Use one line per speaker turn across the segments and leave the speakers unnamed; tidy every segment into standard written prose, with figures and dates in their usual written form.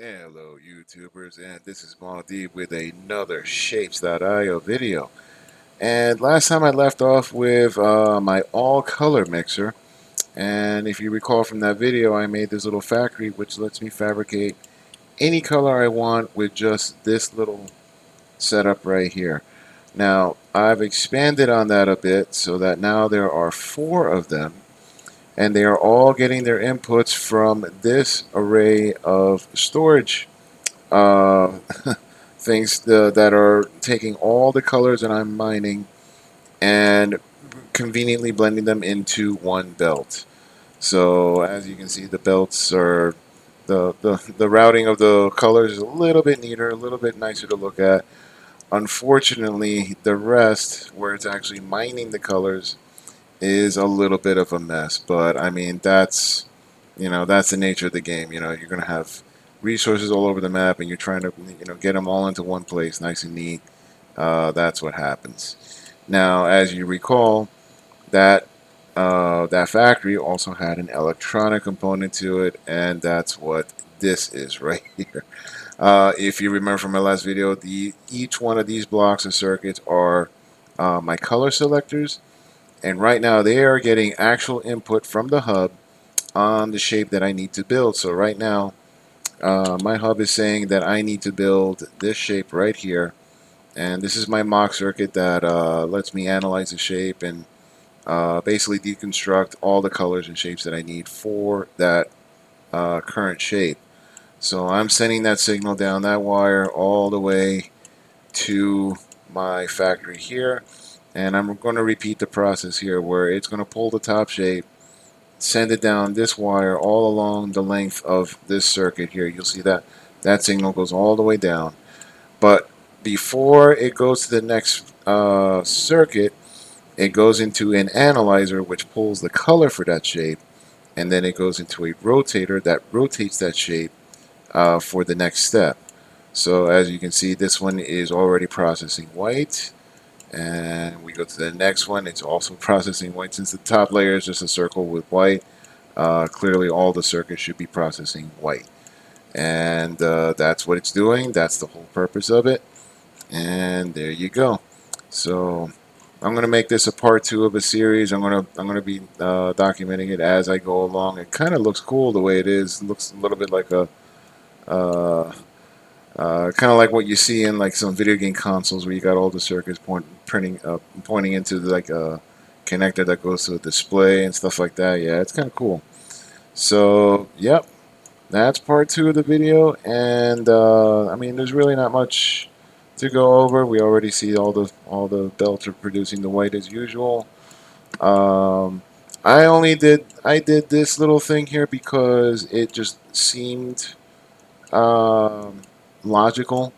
Hello YouTubers, and this is Maldeep with another Shapes.io video. And last time I left off with my all color mixer, and if you recall from that video, I made this little factory which lets me fabricate any color I want with just this little setup right here. Now I've expanded on that a bit so that now there are 4 of them, and they are all getting their inputs from this array of storage uh, things that are taking all the colors that I'm mining and conveniently blending them into one belt. So as you can see, the belts are the routing of the colors is a little bit neater, a little bit nicer to look at. Unfortunately, the rest, where it's actually mining the colors, is a little bit of a mess. But I mean, that's the nature of the game. You're gonna have resources all over the map, and you're trying to get them all into one place, nice and neat. That's what happens. Now, as you recall, that that factory also had an electronic component to it, and that's what this is right here. If you remember from my last video, each one of these blocks of circuits are my color selectors, and right now they are getting actual input from the hub on the shape that I need to build. So right now, my hub is saying that I need to build this shape right here, and this is my mock circuit that lets me analyze the shape and basically deconstruct all the colors and shapes that I need for that current shape. So I'm sending that signal down that wire all the way to my factory here, and I'm going to repeat the process here where it's going to pull the top shape, send it down this wire all along the length of this circuit here. You'll see that that signal goes all the way down. But before it goes to the next circuit, it goes into an analyzer which pulls the color for that shape, and then it goes into a rotator that rotates that shape for the next step. So as you can see, this one is already processing white, and we go to the next one. It's also processing white. Since the top layer is just a circle with white, clearly all the circuits should be processing white, and that's what it's doing. That's the whole purpose of it, and there you go. So I'm gonna make this a part 2 of a series. I'm gonna be documenting it as I go along. It kind of looks cool the way it is. It looks a little bit like a uh, kind of like what you see in like some video game consoles where you got all the circuits pointing into like a connector that goes to a display and stuff like that. Yeah, it's kind of cool. So, yep, that's part 2 of the video, and I mean, there's really not much to go over. We already see all the belts are producing the white as usual. Um, I did this little thing here because it just seemed um, logical.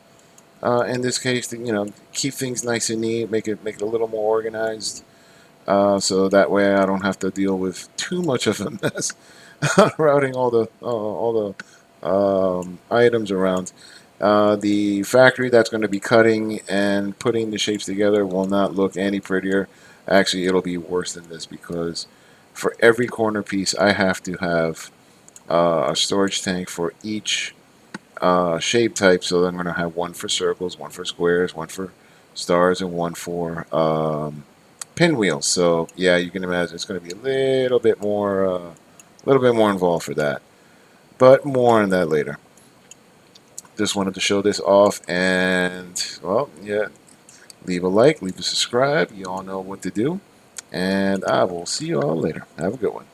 In this case, to, keep things nice and neat, make it a little more organized, so that way I don't have to deal with too much of a mess routing all the items around. The factory that's going to be cutting and putting the shapes together will not look any prettier. Actually, it'll be worse than this because for every corner piece, I have to have a storage tank for each shape type. So I'm going to have one for circles, one for squares, one for stars, and one for pinwheels. So yeah, you can imagine it's going to be a little bit more involved for that. But more on that later. Just wanted to show this off, and well, yeah, leave a like, leave a subscribe. You all know what to do, and I will see you all later. Have a good one.